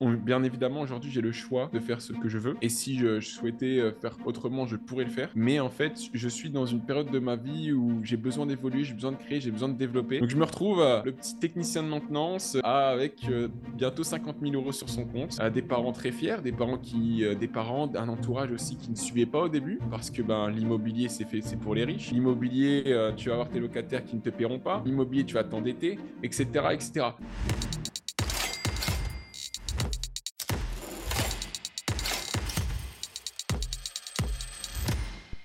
Bien évidemment, aujourd'hui, j'ai le choix de faire ce que je veux. Et si je souhaitais faire autrement, je pourrais le faire. Mais en fait, je suis dans une période de ma vie où j'ai besoin d'évoluer, j'ai besoin de créer, j'ai besoin de développer. Donc, je me retrouve le petit technicien de maintenance avec bientôt 50 000 euros sur son compte. Des parents très fiers, des parents d'un entourage aussi qui ne suivaient pas au début parce que l'immobilier, c'est pour les riches. L'immobilier, tu vas avoir tes locataires qui ne te paieront pas. L'immobilier, tu vas t'endetter, etc., etc.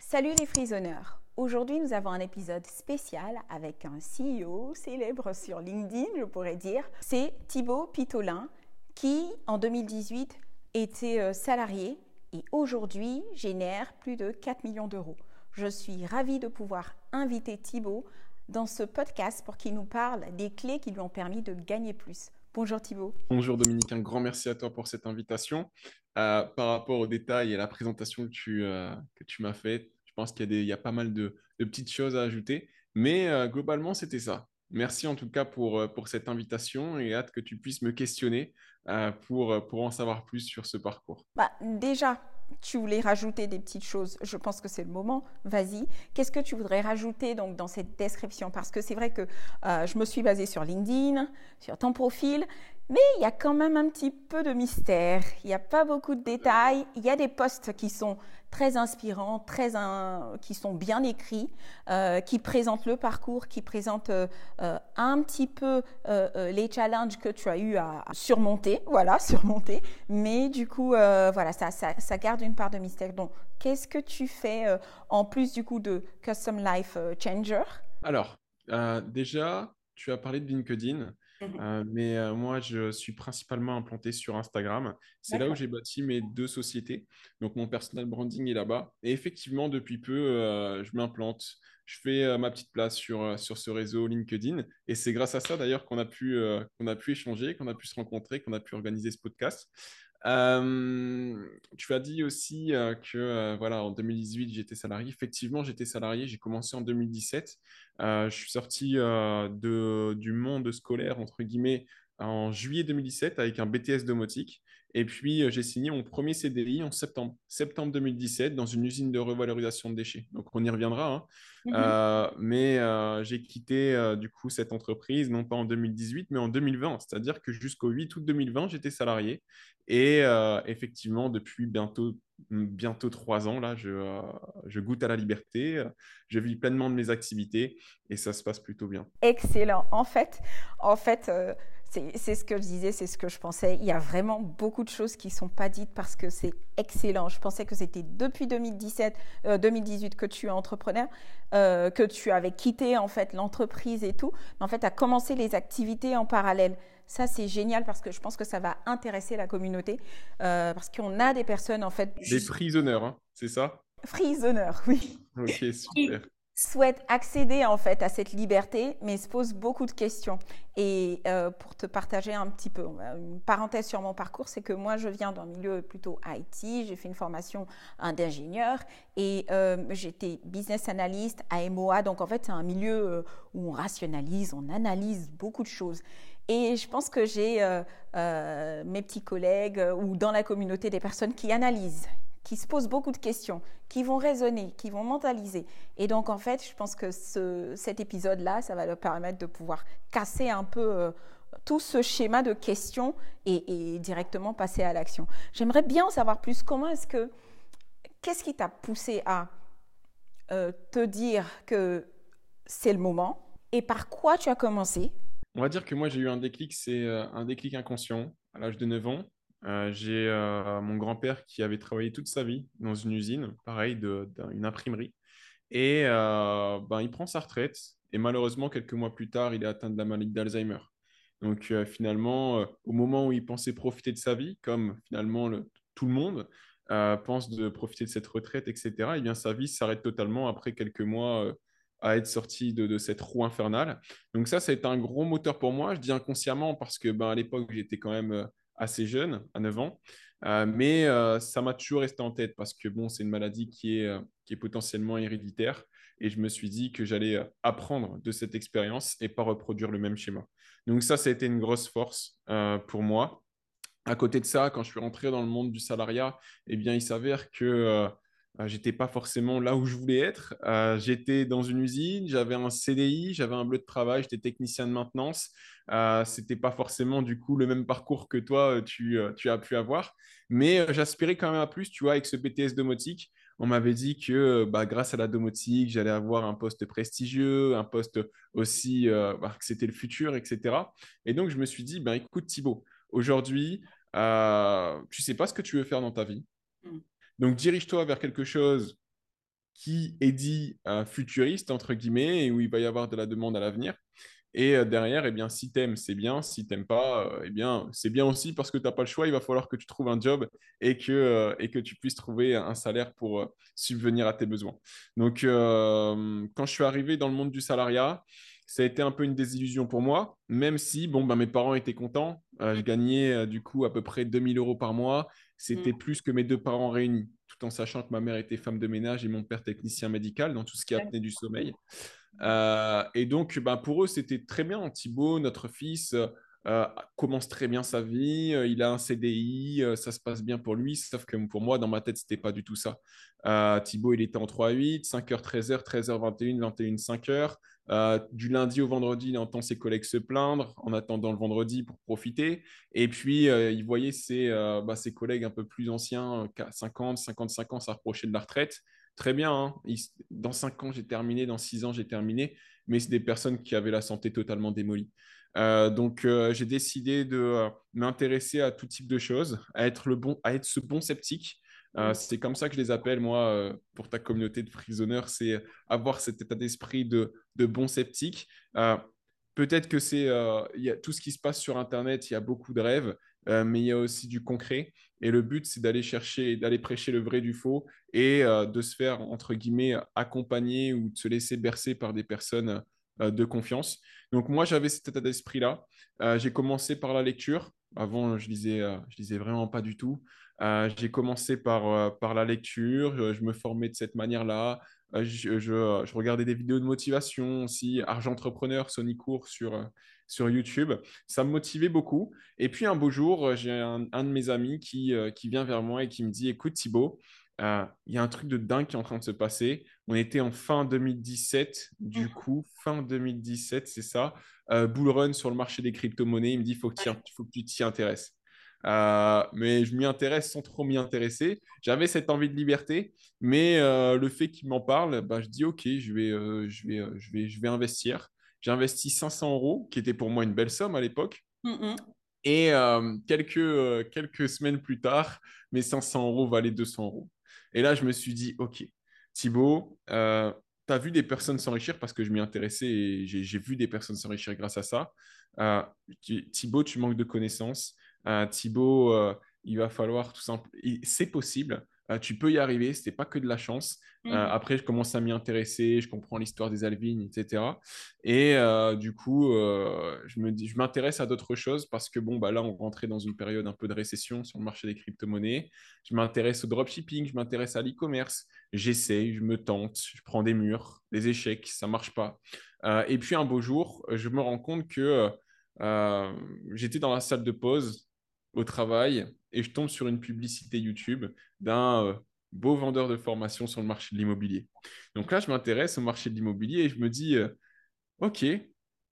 Salut les frisonneurs! Aujourd'hui, nous avons un épisode spécial avec un CEO célèbre sur LinkedIn, je pourrais dire. C'est Thibaut Pitolin qui, en 2018, était salarié et aujourd'hui génère plus de 4 millions d'euros. Je suis ravie de pouvoir inviter Thibaut dans ce podcast pour qu'il nous parle des clés qui lui ont permis de gagner plus. Bonjour Thibaut. Bonjour Dominique, un grand merci à toi pour cette invitation. Par rapport aux détails et à la présentation que tu m'as faite, je pense il y a pas mal de petites choses à ajouter, mais globalement, c'était ça. Merci en tout cas pour cette invitation et hâte que tu puisses me questionner pour en savoir plus sur ce parcours. Déjà, tu voulais rajouter des petites choses. Je pense que c'est le moment. Vas-y. Qu'est-ce que tu voudrais rajouter donc dans cette description? Parce que c'est vrai que je me suis basée sur LinkedIn, sur ton profil, mais il y a quand même un petit peu de mystère. Il n'y a pas beaucoup de détails. Il y a des posts qui sont très inspirants, qui sont bien écrits, qui présentent le parcours, qui présentent un petit peu les challenges que tu as eu à surmonter, voilà, surmonter. Mais du coup, voilà, ça garde une part de mystère. Donc, qu'est-ce que tu fais en plus du coup de Custom Life Changer? Alors, déjà, tu as parlé de LinkedIn, Mhm. mais moi, je suis principalement implanté sur Instagram. C'est là où D'accord. j'ai bâti mes deux sociétés. Donc, mon personal branding est là-bas. Et effectivement, depuis peu, je m'implante. Je fais ma petite place sur ce réseau LinkedIn. Et c'est grâce à ça, d'ailleurs, qu'on a pu échanger, qu'on a pu se rencontrer, qu'on a pu organiser ce podcast. Tu as dit aussi que voilà, en 2018, j'étais salarié. Effectivement, j'étais salarié. J'ai commencé en 2017. Je suis sorti du monde scolaire, entre guillemets, en juillet 2017 avec un BTS domotique. Et puis, j'ai signé mon premier CDI en septembre 2017 dans une usine de revalorisation de déchets. Donc, on y reviendra, hein. Mhm. Mais j'ai quitté du coup cette entreprise, non pas en 2018, mais en 2020. C'est-à-dire que jusqu'au 8 août 2020, j'étais salarié. Et effectivement, depuis bientôt 3 ans, là, je goûte à la liberté, je vis pleinement de mes activités et ça se passe plutôt bien. Excellent. En fait, c'est ce que je disais, c'est ce que je pensais. Il y a vraiment beaucoup de choses qui ne sont pas dites parce que c'est excellent. Je pensais que c'était depuis 2017, 2018 que tu es entrepreneur, que tu avais quitté en fait l'entreprise et tout. Mais en fait, tu as commencé les activités en parallèle. Ça, c'est génial parce que je pense que ça va intéresser la communauté parce qu'on a des personnes en fait Des juste prisonneurs, hein, c'est ça? prisonneurs, oui, Ok, qui super. souhaitent accéder en fait à cette liberté, mais se posent beaucoup de questions. Et pour te partager un petit peu, une parenthèse sur mon parcours, c'est que moi je viens d'un milieu plutôt IT, j'ai fait une formation d'ingénieur et j'étais business analyst à MOA, donc en fait c'est un milieu où on rationalise, on analyse beaucoup de choses. Et je pense que j'ai mes petits collègues ou dans la communauté des personnes qui analysent, qui se posent beaucoup de questions, qui vont raisonner, qui vont mentaliser. Et donc, en fait, je pense que cet épisode-là, ça va leur permettre de pouvoir casser un peu tout ce schéma de questions et directement passer à l'action. J'aimerais bien en savoir plus. Qu'est-ce qui t'a poussé à te dire que c'est le moment et par quoi tu as commencé? On va dire que moi j'ai eu un déclic, c'est un déclic inconscient à l'âge de 9 ans. J'ai mon grand-père qui avait travaillé toute sa vie dans une usine, pareil, d'une imprimerie. Et il prend sa retraite et malheureusement, quelques mois plus tard, il est atteint de la maladie d'Alzheimer. Donc finalement, au moment où il pensait profiter de sa vie, comme finalement tout le monde pense de profiter de cette retraite, etc., eh bien sa vie s'arrête totalement après quelques mois à être sorti de cette roue infernale. Donc ça a été un gros moteur pour moi. Je dis inconsciemment parce que à l'époque, j'étais quand même assez jeune, à 9 ans. Mais ça m'a toujours resté en tête parce que bon, c'est une maladie qui est potentiellement héréditaire. Et je me suis dit que j'allais apprendre de cette expérience et pas reproduire le même schéma. Donc ça a été une grosse force pour moi. À côté de ça, quand je suis rentré dans le monde du salariat, eh bien, il s'avère que j'étais pas forcément là où je voulais être. J'étais dans une usine, j'avais un CDI, j'avais un bleu de travail, j'étais technicien de maintenance. C'était pas forcément du coup le même parcours que toi, tu as pu avoir. Mais j'aspirais quand même à plus, tu vois, avec ce BTS domotique. On m'avait dit que bah, grâce à la domotique, j'allais avoir un poste prestigieux, un poste aussi, bah, que c'était le futur, etc. Et donc, je me suis dit, ben, écoute Thibaut, aujourd'hui, tu sais pas ce que tu veux faire dans ta vie. Mm. Donc, dirige-toi vers quelque chose qui est dit futuriste, entre guillemets, et où il va y avoir de la demande à l'avenir. Et derrière, eh bien, si t'aimes, c'est bien. Si t'aimes pas, eh bien, c'est bien aussi parce que tu n'as pas le choix. Il va falloir que tu trouves un job et que tu puisses trouver un salaire pour subvenir à tes besoins. Donc, quand je suis arrivé dans le monde du salariat, ça a été un peu une désillusion pour moi, même si bon, ben, mes parents étaient contents. Je gagnais du coup à peu près 2 000 € par mois. Mm. C'était plus que mes deux parents réunis, tout en sachant que ma mère était femme de ménage et mon père technicien médical dans tout ce qui est apnée du sommeil. Et donc, ben, pour eux, c'était très bien. Thibaut, notre fils, commence très bien sa vie. Il a un CDI, ça se passe bien pour lui. Sauf que pour moi, dans ma tête, c'était pas du tout ça. Thibaut, il était en 3-8, 5h, 13h, 13h, 21, 21, 5h. Du lundi au vendredi, il entend ses collègues se plaindre en attendant le vendredi pour profiter. Et puis, il voyait bah, ses collègues un peu plus anciens, 50, 55 ans, s'approcher de la retraite. Très bien, hein. Dans 5 ans, j'ai terminé, dans 6 ans, j'ai terminé, mais c'est des personnes qui avaient la santé totalement démolie. Donc, j'ai décidé de m'intéresser à tout type de choses, à être ce bon sceptique. Mm. C'est comme ça que je les appelle, moi, pour ta communauté de prisonneurs, c'est avoir cet état d'esprit de bon sceptique. Peut-être que il y a tout ce qui se passe sur Internet, il y a beaucoup de rêves, mais il y a aussi du concret. Et le but, c'est d'aller chercher, d'aller prêcher le vrai du faux et de se faire, entre guillemets, accompagner ou de se laisser bercer par des personnes de confiance. Donc moi, j'avais cet état d'esprit-là. J'ai commencé par la lecture. Avant, je lisais vraiment pas du tout. J'ai commencé par la lecture. Je me formais de cette manière-là. Je regardais des vidéos de motivation aussi, Argent Entrepreneur, Sony Cours sur YouTube. Ça me motivait beaucoup. Et puis un beau jour, j'ai un de mes amis qui vient vers moi et qui me dit, écoute Thibaut, il y a un truc de dingue qui est en train de se passer. On était en fin 2017, du Mm. coup, fin 2017, c'est ça. Bull run sur le marché des crypto-monnaies. Il me dit, faut que tu t'y intéresses. Mais je m'y intéresse sans trop m'y intéresser. J'avais cette envie de liberté, mais le fait qu'il m'en parle, bah, je dis, OK, je vais investir. J'ai investi 500 euros, qui était pour moi une belle somme à l'époque. Mm. Et quelques semaines plus tard, mes 500 euros valaient 200 euros. Et là, je me suis dit, OK, Thibaut, tu as vu des personnes s'enrichir parce que je m'y intéressais et j'ai vu des personnes s'enrichir grâce à ça. Euh, Thibaut, tu manques de connaissances. Thibaut, il va falloir tout simplement. C'est possible. Tu peux y arriver. Ce n'est pas que de la chance. Mm. Après, je commence à m'y intéresser. Je comprends l'histoire des Alvines, etc. Et du coup, je m'intéresse à d'autres choses parce que bon, bah là, on rentrait dans une période un peu de récession sur le marché des crypto-monnaies. Je m'intéresse au dropshipping, je m'intéresse à l'e-commerce. J'essaye, je me tente, je prends des murs, des échecs, ça marche pas. Et puis un beau jour, je me rends compte que j'étais dans la salle de pause au travail et je tombe sur une publicité YouTube d'un beau vendeur de formation sur le marché de l'immobilier. Donc là, je m'intéresse au marché de l'immobilier et je me dis, OK,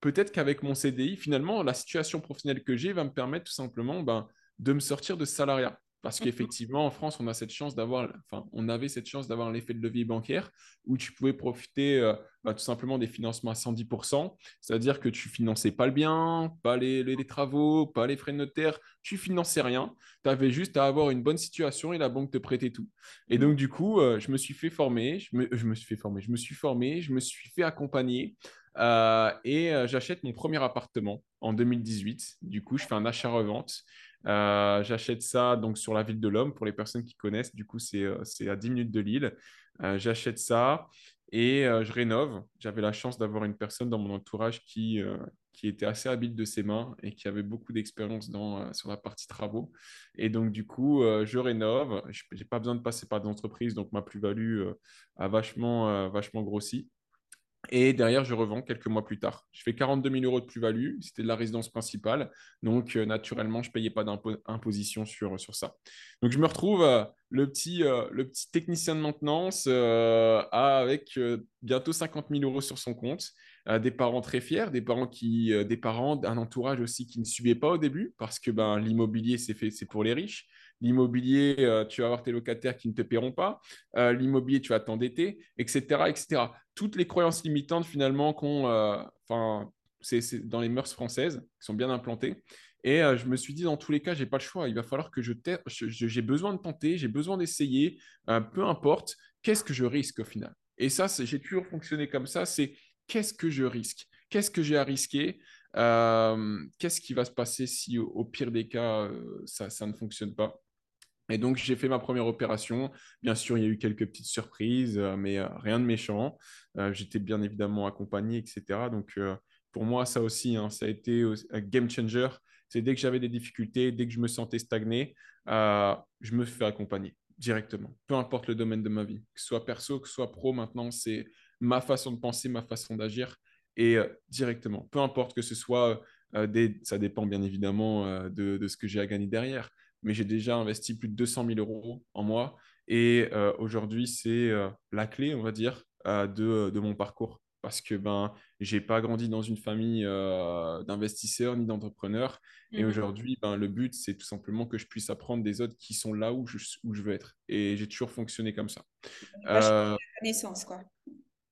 peut-être qu'avec mon CDI, finalement, la situation professionnelle que j'ai va me permettre tout simplement ben, de me sortir de ce salariat. Parce qu'effectivement, en France, on a cette chance d'avoir, enfin, on avait cette chance d'avoir l'effet de levier bancaire où tu pouvais profiter tout simplement des financements à 110%. C'est-à-dire que tu finançais pas le bien, pas les travaux, pas les frais de notaire, tu finançais rien. Tu avais juste à avoir une bonne situation et la banque te prêtait tout. Et Mm. donc, du coup, je me suis fait former, je me suis fait former, je me suis formé, je me suis fait accompagner. J'achète mon premier appartement en 2018. Du coup, je fais un achat-revente. J'achète ça donc sur la ville de l'Homme pour les personnes qui connaissent. Du coup, c'est à 10 minutes de Lille. J'achète ça et je rénove. J'avais la chance d'avoir une personne dans mon entourage qui était assez habile de ses mains et qui avait beaucoup d'expérience sur la partie travaux. Et donc, du coup, je rénove. Je n'ai pas besoin de passer par des entreprises, donc ma plus-value a vachement grossi. Et derrière, je revends quelques mois plus tard. Je fais 42 000 euros de plus-value. C'était de la résidence principale. Donc, naturellement, je ne payais pas d'imposition sur ça. Donc, je me retrouve le petit technicien de maintenance avec bientôt 50 000 euros sur son compte. Des parents très fiers, des parents d'un entourage aussi qui ne suivaient pas au début parce que ben, l'immobilier, c'est pour les riches. L'immobilier, tu vas avoir tes locataires qui ne te paieront pas. L'immobilier, tu vas t'endetter, etc., etc. Toutes les croyances limitantes, finalement, enfin, c'est dans les mœurs françaises, qui sont bien implantées. Et je me suis dit, dans tous les cas, j'ai pas le choix. Il va falloir que j'ai besoin de tenter, j'ai besoin d'essayer, peu importe, qu'est-ce que je risque au final. Et ça, j'ai toujours fonctionné comme ça, c'est qu'est-ce que je risque? Qu'est-ce que j'ai à risquer? Qu'est-ce qui va se passer si, au pire des cas, ça ne fonctionne pas? Et donc, j'ai fait ma première opération. Bien sûr, il y a eu quelques petites surprises, mais rien de méchant. J'étais bien évidemment accompagné, etc. Donc, pour moi, ça aussi, hein, ça a été un game changer. C'est dès que j'avais des difficultés, dès que je me sentais stagné, je me fais accompagner directement. Peu importe le domaine de ma vie, que ce soit perso, que ce soit pro, maintenant, c'est ma façon de penser, ma façon d'agir. Et directement, peu importe que ce soit ça dépend bien évidemment de ce que j'ai à gagner derrière, mais j'ai déjà investi plus de 200 000 euros en moi. Et aujourd'hui, c'est la clé, on va dire, de mon parcours. Parce que ben, j'ai pas grandi dans une famille d'investisseurs ni d'entrepreneurs. Et Mhm. aujourd'hui, ben, le but, c'est tout simplement que je puisse apprendre des autres qui sont là où je veux être. Et j'ai toujours fonctionné comme ça. Vachement Euh, de connaissances, quoi.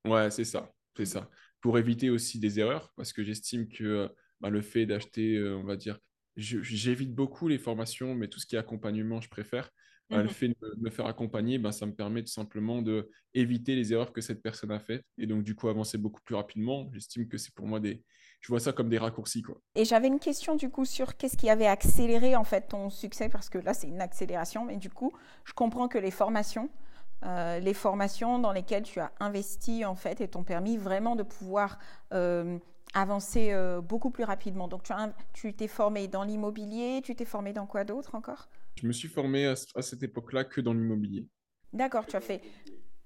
Ouais, c'est ça, c'est ça. Pour éviter aussi des erreurs, parce que j'estime que bah, le fait d'acheter, on va dire, j'évite beaucoup les formations, mais tout ce qui est accompagnement, je préfère. Le Mhm. fait de me faire accompagner, bah, ça me permet tout simplement de éviter les erreurs que cette personne a faites et donc du coup avancer beaucoup plus rapidement. J'estime que c'est pour moi je vois ça comme des raccourcis, quoi. Et j'avais une question du coup sur qu'est-ce qui avait accéléré en fait ton succès, parce que là c'est une accélération, mais du coup je comprends que les formations dans lesquelles tu as investi en fait et t'ont permis vraiment de pouvoir avancer beaucoup plus rapidement. Donc tu t'es formé dans l'immobilier, tu t'es formé dans quoi d'autre encore? Je me suis formé à cette époque-là que dans l'immobilier. D'accord, tu as fait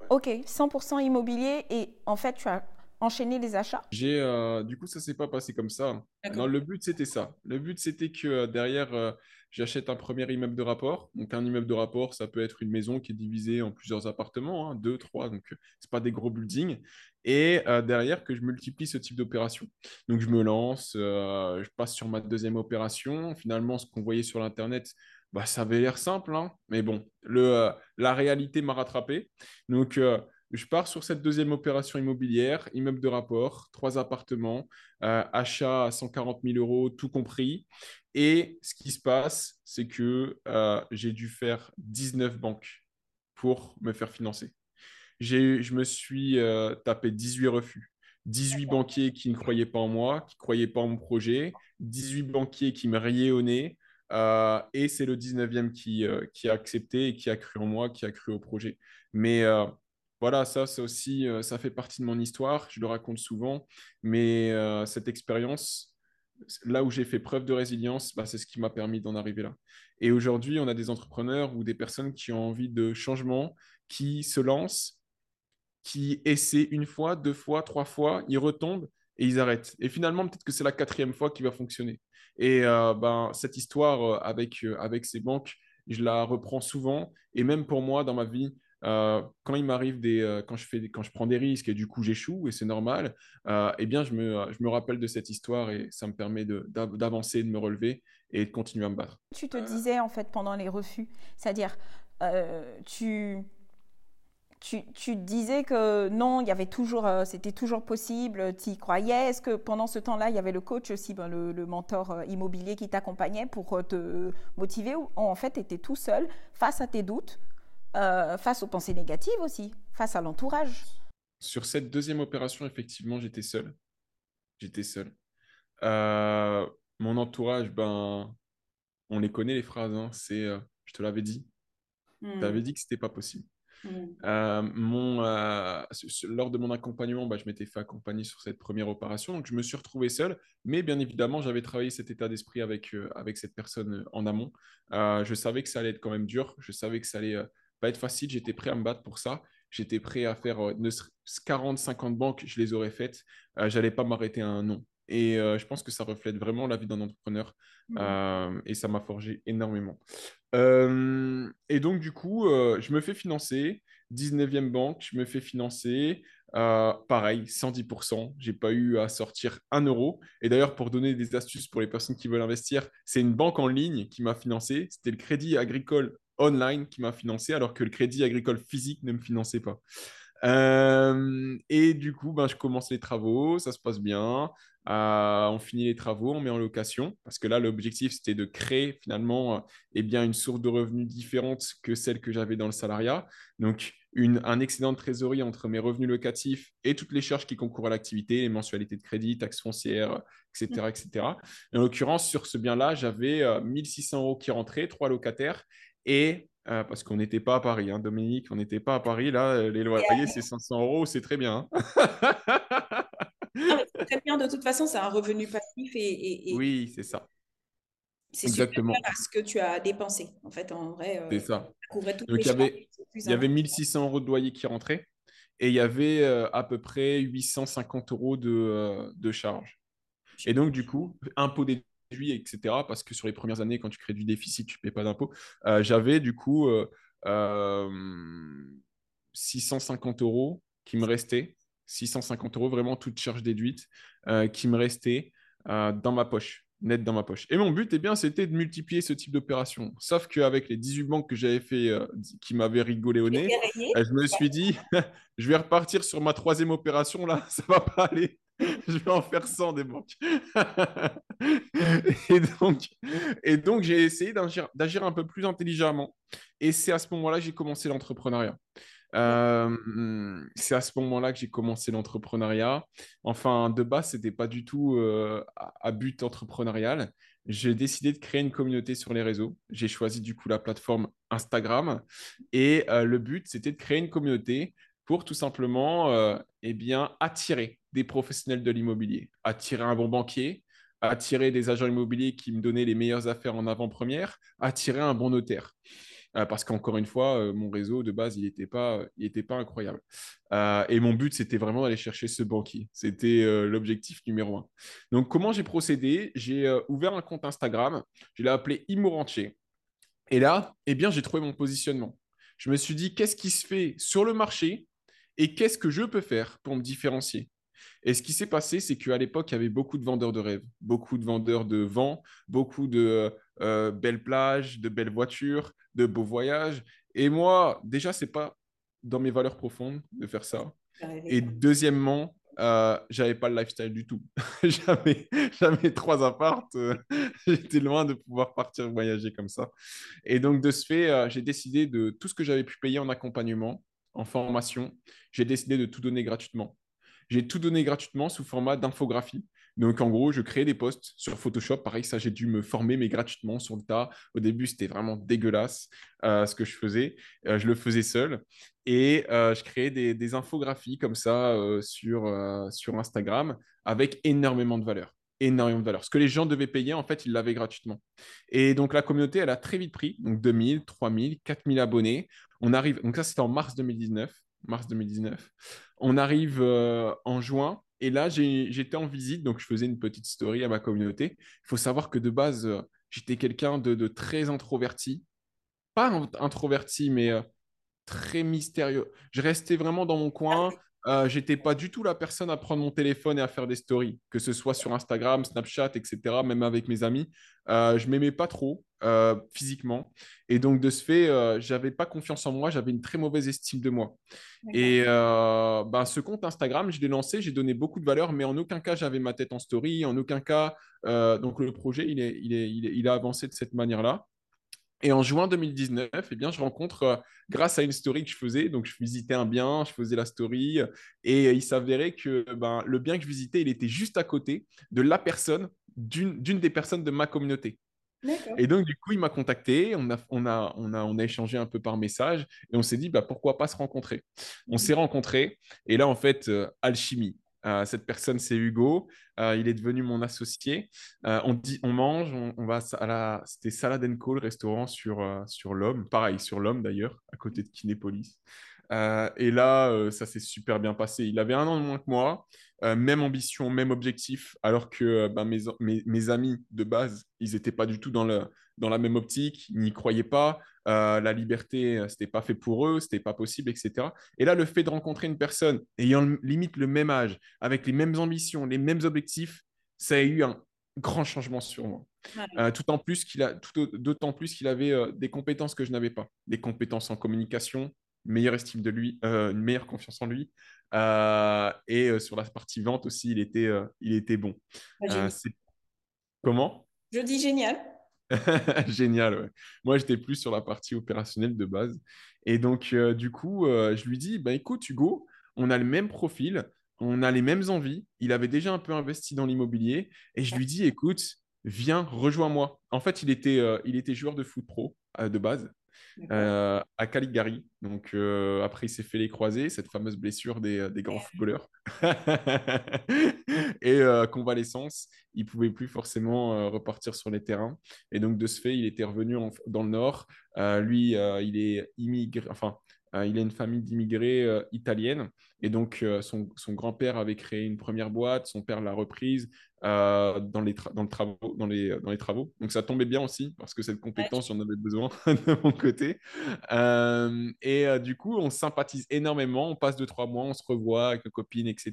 OK, 100% immobilier et en fait tu as enchaîné les achats? Du coup, ça s'est pas passé comme ça. Non, D'accord. le but, c'était ça. Le but, c'était que derrière, j'achète un premier immeuble de rapport. Donc, un immeuble de rapport, ça peut être une maison qui est divisée en plusieurs appartements, hein, deux, trois. Donc, c'est pas des gros buildings. Et derrière, que je multiplie ce type d'opération. Donc, je me lance, je passe sur ma deuxième opération. Finalement, ce qu'on voyait sur l'Internet, bah, ça avait l'air simple, hein. Mais bon, la réalité m'a rattrapé. Donc, je pars sur cette deuxième opération immobilière, immeuble de rapport, trois appartements, achat à 140 000 euros, tout compris. Et ce qui se passe, c'est que j'ai dû faire 19 banques pour me faire financer. Je me suis tapé 18 refus. 18 banquiers qui ne croyaient pas en moi, qui ne croyaient pas en mon projet, 18 banquiers qui me riaient au nez, et c'est le 19e qui a accepté et qui a cru en moi, qui a cru au projet. Mais voilà, ça aussi, ça fait partie de mon histoire, je le raconte souvent, mais cette expérience, là où j'ai fait preuve de résilience, bah, c'est ce qui m'a permis d'en arriver là. Et aujourd'hui, on a des entrepreneurs ou des personnes qui ont envie de changement, qui se lancent, qui essaient une fois, deux fois, trois fois, ils retombent et ils arrêtent. Et finalement, peut-être que c'est la quatrième fois qui va fonctionner. Et ben, cette histoire avec ces banques, je la reprends souvent. Et même pour moi, dans ma vie, quand il m'arrive quand je prends des risques et du coup j'échoue, et c'est normal, eh bien, je me rappelle de cette histoire et ça me permet d'avancer, de me relever et de continuer à me battre. Tu te disais en fait pendant les refus, c'est-à-dire tu disais que non, il y avait toujours, c'était toujours possible, tu y croyais. Est-ce que pendant ce temps-là, il y avait le coach aussi, ben, le mentor immobilier qui t'accompagnait pour te motiver, ou en fait, tu étais tout seul face à tes doutes, face aux pensées négatives aussi, face à l'entourage? Sur cette deuxième opération, effectivement, j'étais seul. J'étais seul. Euh, Mon entourage, ben, on les connaît les phrases, hein. Je te l'avais dit. Je Hmm, t'avais dit que c'était pas possible. hmm. Lors de mon accompagnement, bah, je m'étais fait accompagner sur cette première opération, donc je me suis retrouvé seul, mais bien évidemment, j'avais travaillé cet état d'esprit avec cette personne en amont. Je savais que ça allait être quand même dur, je savais que ça allait pas être facile, j'étais prêt à me battre pour ça, j'étais prêt à faire 40, 50 banques, je les aurais faites. J'allais pas m'arrêter à un non. Et je pense que ça reflète vraiment la vie d'un entrepreneur. Mhm. Et ça m'a forgé énormément. Et donc, du coup, je me fais financer. 19e banque, je me fais financer. Pareil, 110%. J'ai pas eu à sortir un euro. Et d'ailleurs, pour donner des astuces pour les personnes qui veulent investir, c'est une banque en ligne qui m'a financé. C'était le Crédit Agricole Online qui m'a financé, alors que le Crédit Agricole physique ne me finançait pas. Et du coup, ben, je commence les travaux, ça se passe bien. On finit les travaux, on met en location, parce que là, l'objectif, c'était de créer finalement eh bien, une source de revenus différente que celle que j'avais dans le salariat. Donc, un excédent de trésorerie entre mes revenus locatifs et toutes les charges qui concourent à l'activité, les mensualités de crédit, taxes foncières, etc. etc. En l'occurrence, sur ce bien-là, j'avais 1600 euros qui rentraient, trois locataires, et parce qu'on n'était pas à Paris, hein, Dominique, on n'était pas à Paris. Là, les loyers, c'est 500 euros, c'est très bien, hein. Ah, mais c'est très bien, de toute façon, c'est un revenu passif et Oui, c'est ça. c'est supérieur Exactement. à ce que tu as dépensé. En fait, en vrai, C'est ça. ça couvrait toutes Donc, les charges. C'est plus il y avait important. 1600 euros de loyer qui rentraient et il y avait à peu près 850 euros de charges. Et donc, du coup, impôt déduit, etc., parce que sur les premières années, quand tu crées du déficit, tu ne payes pas d'impôt, j'avais du coup euh, 650 euros qui me restaient, 650 euros, vraiment toute charge déduite, qui me restaient dans ma poche, net dans ma poche. Et mon but, eh bien, c'était de multiplier ce type d'opération. Sauf qu'avec les 18 banques que j'avais fait, qui m'avaient rigolé au nez, Rayé. je me suis dit, je vais repartir sur ma troisième opération, là, ça va pas aller. Je vais en faire 100 des banques. et donc, et donc j'ai essayé d'agir un peu plus intelligemment. Et c'est à ce moment-là que j'ai commencé l'entrepreneuriat. C'est à ce moment-là que j'ai commencé l'entrepreneuriat. Enfin, de base, c'était pas du tout à but entrepreneurial. J'ai décidé de créer une communauté sur les réseaux. J'ai choisi du coup la plateforme Instagram. Et le but, c'était de créer une communauté pour tout simplement eh bien, attirer des professionnels de l'immobilier, attirer un bon banquier, attirer des agents immobiliers qui me donnaient les meilleures affaires en avant-première, attirer un bon notaire. Parce qu'encore une fois, mon réseau de base, il était pas incroyable. Et mon but, c'était vraiment d'aller chercher ce banquier. C'était l'objectif numéro un. Donc, comment j'ai procédé? J'ai ouvert un compte Instagram. Je l'ai appelé Immorantier. Et là, eh bien, j'ai trouvé mon positionnement. Je me suis dit, qu'est-ce qui se fait sur le marché et qu'est-ce que je peux faire pour me différencier? Et ce qui s'est passé, c'est qu'à l'époque, il y avait beaucoup de vendeurs de rêves, beaucoup de vendeurs de vent, beaucoup de belles plages, de belles voitures, de beaux voyages. Et moi, déjà, c'est pas dans mes valeurs profondes de faire ça. Et deuxièmement, j'avais pas le lifestyle du tout. J'avais trois apparts. J'étais loin de pouvoir partir voyager comme ça. Et donc, de ce fait, j'ai décidé de tout ce que j'avais pu payer en accompagnement, en formation, j'ai décidé de tout donner gratuitement. J'ai tout donné gratuitement sous format d'infographie. Donc, en gros, je créais des posts sur Photoshop. Pareil, ça, j'ai dû me former, mais gratuitement sur le tas. Au début, c'était vraiment dégueulasse ce que je faisais. Je le faisais seul. Et je créais des infographies comme ça sur Instagram avec énormément de valeur. Énormément de valeur. Ce que les gens devaient payer, en fait, ils l'avaient gratuitement. Et donc, la communauté, elle a très vite pris. Donc, 2000, 3000, 4000 abonnés. On arrive. Donc, ça, c'était en mars 2019. Mars 2019. On arrive en juin. Et là, j'étais en visite. Donc, je faisais une petite story à ma communauté. Il faut savoir que de base, j'étais quelqu'un de très introverti. Pas introverti, mais très mystérieux. Je restais vraiment dans mon coin. J'étais pas du tout la personne à prendre mon téléphone et à faire des stories, que ce soit sur Instagram, Snapchat, etc., même avec mes amis. Je m'aimais pas trop physiquement. Et donc, de ce fait, j'avais pas confiance en moi, j'avais une très mauvaise estime de moi. D'accord. Et ben, ce compte Instagram, je l'ai lancé, j'ai donné beaucoup de valeur, mais en aucun cas, j'avais ma tête en story, en aucun cas. Donc, le projet, il a avancé de cette manière-là. Et en juin 2019, eh bien, je rencontre, grâce à une story que je faisais, donc je visitais un bien, je faisais la story, et il s'avérait que ben, le bien que je visitais, il était juste à côté de la personne, d'une des personnes de ma communauté. D'accord. Et donc, du coup, il m'a contacté, on a échangé un peu par message, et on s'est dit, bah, pourquoi pas se rencontrer. On s'est rencontrés, et là, en fait, alchimie. Cette personne, c'est Hugo. Il est devenu mon associé. On mange, on va c'était Salad Co, le restaurant sur l'Homme. Pareil, sur l'Homme d'ailleurs, à côté de Kinépolis. Et là, ça s'est super bien passé. Il avait 1 an de moins que moi, même ambition, même objectif, alors que mes amis de base, ils n'étaient pas du tout dans la même optique, ils n'y croyaient pas. La liberté, c'était pas fait pour eux, c'était pas possible, etc. Et là, le fait de rencontrer une personne ayant limite le même âge, avec les mêmes ambitions, les mêmes objectifs, ça a eu un grand changement sur moi. Ouais. D'autant plus qu'il avait des compétences que je n'avais pas, des compétences en communication, meilleure estime de lui, une meilleure confiance en lui. Sur la partie vente aussi, il était bon. Bah, génial. C'est comment? Je dis génial. Génial, ouais. Moi, j'étais plus sur la partie opérationnelle de base. Et donc, du coup, je lui dis, bah, écoute, Hugo, on a le même profil, on a les mêmes envies. Il avait déjà un peu investi dans l'immobilier. Et je lui dis, écoute, viens, rejoins-moi. En fait, il était joueur de foot pro de base D'accord. à Cagliari. Donc, après, il s'est fait les croisés, cette fameuse blessure des grands footballeurs. Et convalescence, il pouvait plus forcément repartir sur les terrains. Et donc, de ce fait, il était revenu dans le Nord. Lui, il est immigré, enfin, il a une famille d'immigrés italienne. Et donc, son grand-père avait créé une première boîte, son père l'a reprise dans les travaux. Donc, ça tombait bien aussi, parce que cette Ouais, compétence, j'en avais besoin de mon côté. Du coup, on sympathise énormément. On passe 2, 3 mois, on se revoit avec nos copines, etc.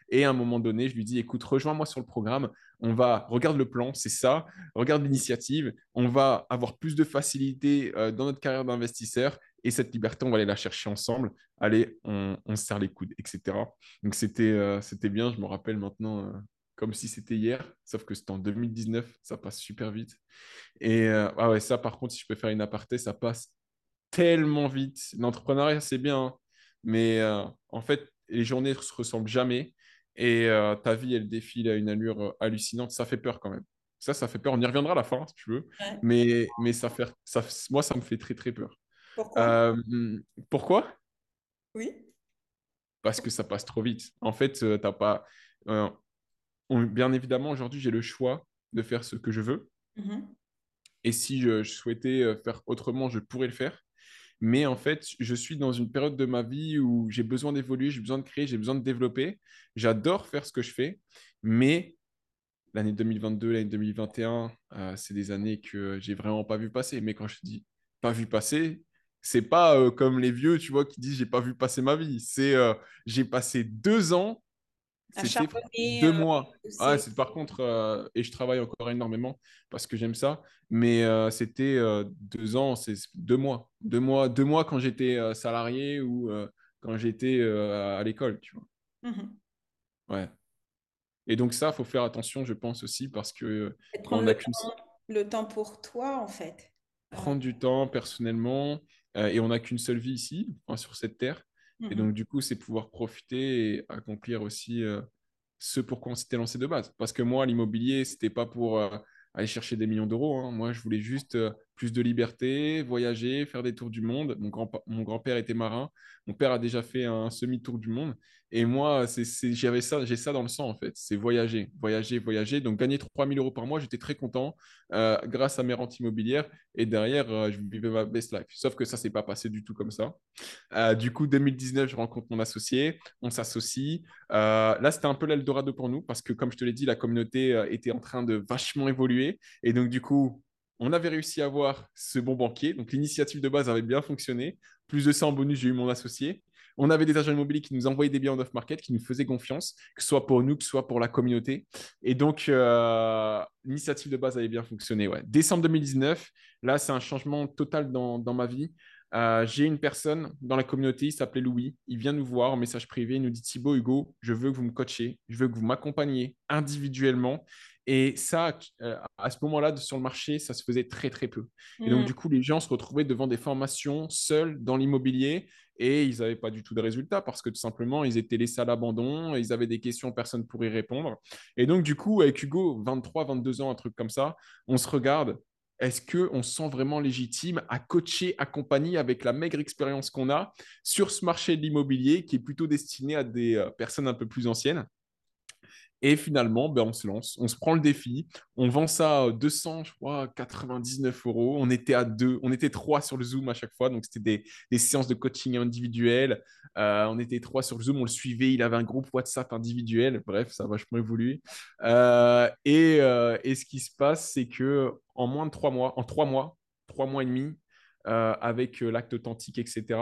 Et à un moment donné, je lui dis, écoute, rejoins-moi sur le programme. Regarde le plan, c'est ça. Regarde l'initiative. On va avoir plus de facilité dans notre carrière d'investisseur. Et cette liberté, on va aller la chercher ensemble. Allez, on se serre les coudes, etc. Donc, c'était bien. Je me rappelle maintenant comme si c'était hier. Sauf que c'était en 2019. Ça passe super vite. Ah ouais, ça, par contre, si je peux faire une aparté, ça passe tellement vite. L'entrepreneuriat, c'est bien, hein, mais en fait, les journées ne se ressemblent jamais et ta vie, elle défile à une allure hallucinante. Ça fait peur quand même. Ça fait peur. On y reviendra à la fin, si tu veux. ouais. Mais moi, ça me fait très, très peur. Pourquoi? Euh, Pourquoi? Oui. Parce que ça passe trop vite. En fait, t'as pas. euh, Bien évidemment, aujourd'hui, j'ai le choix de faire ce que je veux. Mhm. Et si je souhaitais faire autrement, je pourrais le faire. Mais en fait, je suis dans une période de ma vie où j'ai besoin d'évoluer, j'ai besoin de créer, j'ai besoin de développer. J'adore faire ce que je fais, mais l'année 2022, l'année 2021, c'est des années que j'ai vraiment pas vu passer. Mais quand je dis pas vu passer, c'est pas comme les vieux, tu vois, qui disent j'ai pas vu passer ma vie. C'est j'ai passé 2 ans, À c'était charbonner, 2 mois. Ah, c'est c'est par contre, et je travaille encore énormément parce que j'aime ça, mais c'était 2 ans, c'est 2 mois. 2 mois, 2 mois quand j'étais salarié ou quand j'étais à l'école, tu vois. Mhm. Ouais. Et donc ça, faut faire attention, je pense aussi, parce que Et de bah, prendre on a qu'une le temps pour toi, en fait. Euh, prendre du temps personnellement et on n'a qu'une seule vie ici, enfin, sur cette terre. Et mhm. donc du coup, c'est pouvoir profiter et accomplir aussi ce pourquoi on s'était lancé de base. Parce que moi, l'immobilier, c'était pas pour aller chercher des millions d'euros, hein. Moi, je voulais juste plus de liberté, voyager, faire des tours du monde. Mon grand-père était marin. Mon père a déjà fait un semi-tour du monde. Et moi, j'ai ça dans le sang, en fait. C'est voyager, voyager, voyager. Donc, gagner 3 000 € par mois, j'étais très content grâce à mes rentes immobilières. Et derrière, je vivais ma best life. Sauf que ça s'est pas passé du tout comme ça. Du coup, 2019, je rencontre mon associé, on s'associe. Là, c'était un peu l'Eldorado pour nous parce que, comme je te l'ai dit, la communauté était en train de vachement évoluer. Et donc, du coup, on avait réussi à avoir ce bon banquier. Donc, l'initiative de base avait bien fonctionné. Plus de ça en bonus, j'ai eu mon associé. On avait des agents immobiliers qui nous envoyaient des biens en off-market, qui nous faisaient confiance, que ce soit pour nous, que ce soit pour la communauté. Et donc, l'initiative de base avait bien fonctionné. Ouais. Décembre 2019, là, c'est un changement total dans ma vie. J'ai une personne dans la communauté, il s'appelait Louis. Il vient nous voir en message privé. Il nous dit Thibaut, Hugo, je veux que vous me coachiez, je veux que vous m'accompagniez individuellement. Et ça, à ce moment-là, sur le marché, ça se faisait très, très peu. Et donc, Mhm. du coup, les gens se retrouvaient devant des formations seuls dans l'immobilier et ils n'avaient pas du tout de résultats parce que tout simplement, ils étaient laissés à l'abandon, ils avaient des questions, personne pour y répondre. Et donc, du coup, avec Hugo, 23, 22 ans, un truc comme ça, on se regarde. Est-ce qu'on se sent vraiment légitime à coacher, accompagner avec la maigre expérience qu'on a sur ce marché de l'immobilier qui est plutôt destiné à des personnes un peu plus anciennes? Et finalement, ben, on se lance, on se prend le défi, on vend ça à 200, je crois, 99 euros. On était à deux, on était trois sur le Zoom à chaque fois. Donc, c'était des séances de coaching individuelles. On était trois sur le Zoom, on le suivait. Il avait un groupe WhatsApp individuel. Bref, ça a vachement évolué. Et ce qui se passe, c'est que en moins de 3 mois, en 3 mois, 3 mois et demi, avec l'acte authentique, etc.,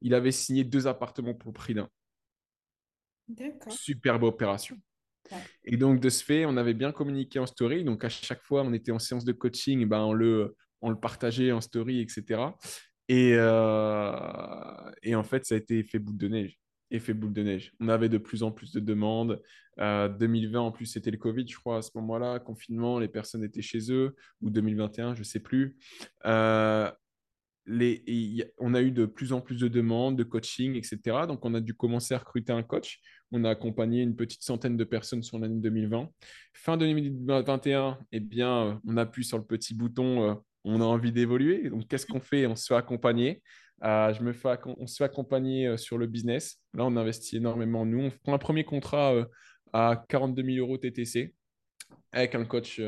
il avait signé 2 appartements pour le prix d'un. D'accord. Superbe opération. Ouais. Et donc, de ce fait, on avait bien communiqué en story. Donc, à chaque fois, on était en séance de coaching, ben, on le partageait en story, etc. Et en fait, ça a été effet boule de neige. Effet boule de neige. On avait de plus en plus de demandes. 2020, en plus, c'était le Covid, je crois, à ce moment-là, confinement, les personnes étaient chez eux, ou 2021, je ne sais plus. Euh, on a eu de plus en plus de demandes, de coaching, etc. Donc, on a dû commencer à recruter un coach. On a accompagné une petite centaine de personnes sur l'année 2020. Fin 2021, eh bien, on appuie sur le petit bouton, on a envie d'évoluer. Donc, qu'est-ce qu'on fait? On se fait accompagner. On se fait accompagner sur le business. Là, on investit énormément en nous. On prend un premier contrat à 42 000 euros TTC avec un coach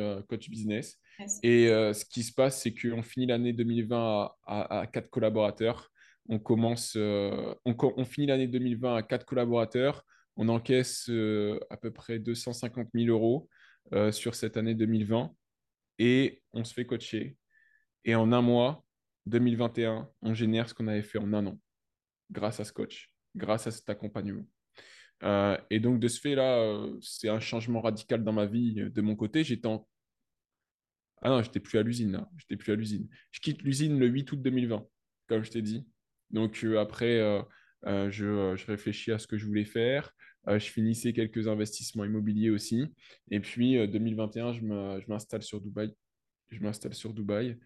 business. Yes. Et ce qui se passe, c'est qu'on finit l'année 2020 à 4 collaborateurs. On finit l'année 2020 à 4 collaborateurs. On encaisse à peu près 250 000 euros sur cette année 2020 et on se fait coacher. Et en un mois, 2021, on génère ce qu'on avait fait en un an grâce à ce coach, grâce à cet accompagnement. Et donc, de ce fait-là, c'est un changement radical dans ma vie. De mon côté, ah non, j'étais plus à l'usine, là. J'étais plus à l'usine. Je quitte l'usine le 8 août 2020, comme je t'ai dit. Donc, après, je réfléchis à ce que je voulais faire. Je finissais quelques investissements immobiliers aussi. Et puis, 2021, je m'installe sur Dubaï. Je m'installe sur Dubaï.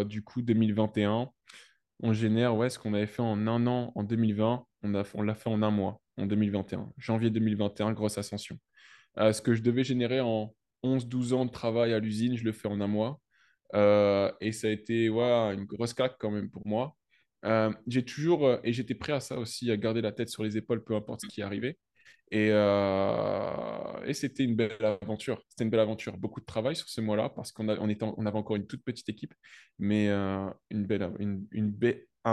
Du coup, 2021, on génère ouais, ce qu'on avait fait en un an en 2020. On l'a fait en un mois en 2021. Janvier 2021, grosse ascension. Ce que je devais générer en 11 12 ans de travail à l'usine, je le fais en un mois. Et ça a été ouais, une grosse claque quand même pour moi. Et j'étais prêt à ça aussi, à garder la tête sur les épaules, peu importe ce qui arrivait. Et c'était une belle aventure. C'était une belle aventure. Beaucoup de travail sur ce mois-là parce on avait encore une toute petite équipe, mais un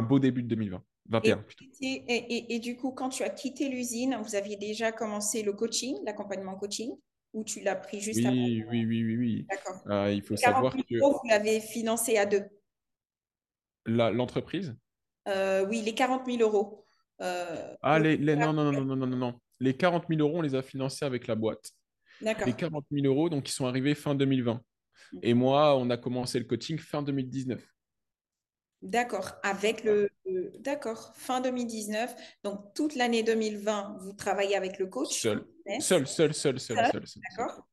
beau début de 2020. 21 Et, plutôt. et du coup, quand tu as quitté l'usine, vous aviez déjà commencé le coaching, l'accompagnement coaching, ou tu l'as pris juste après? Oui, oui, oui, oui, oui. D'accord. Il faut Les 40 savoir 000 que euros, vous l'avez financé à deux. l'entreprise. Oui, les 40 000 euros. Ah, Pour... non, non, non, non, non, non, non, non. Les 40 000 euros, on les a financés avec la boîte. Les D'accord. 40 000 euros, donc, ils sont arrivés fin 2020. Et moi, on a commencé le coaching fin 2019. D'accord. Avec Voilà. d'accord, fin 2019. Donc, toute l'année 2020, vous travaillez avec le coach en Seul. business. Seul, seul, seul, seul, Seul. seul, seul, seul. D'accord.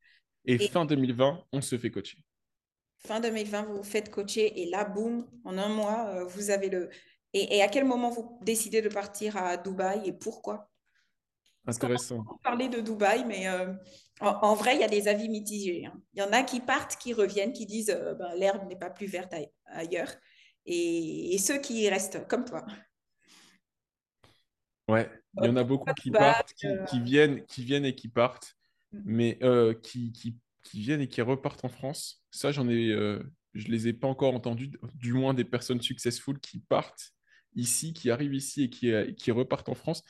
Et Et fin 2020, on se fait coacher. fin 2020, vous vous faites coacher et là, boum, en un mois, vous avez le... Et à quel moment vous décidez de partir à Dubaï et pourquoi? Parce qu'on Intéressant. a parlé de Dubaï, mais en vrai, il y a des avis mitigés, hein. Il y en a qui partent, qui reviennent, qui disent ben, l'herbe n'est pas plus verte ailleurs. Et ceux qui restent, comme toi. Ouais, il y en a beaucoup Pourquoi qui Dubaï? partent, qui viennent et qui partent, mais qui viennent et qui repartent en France. Ça, je les ai pas encore entendus, du moins des personnes successful qui partent ici, qui arrivent ici et qui repartent en France.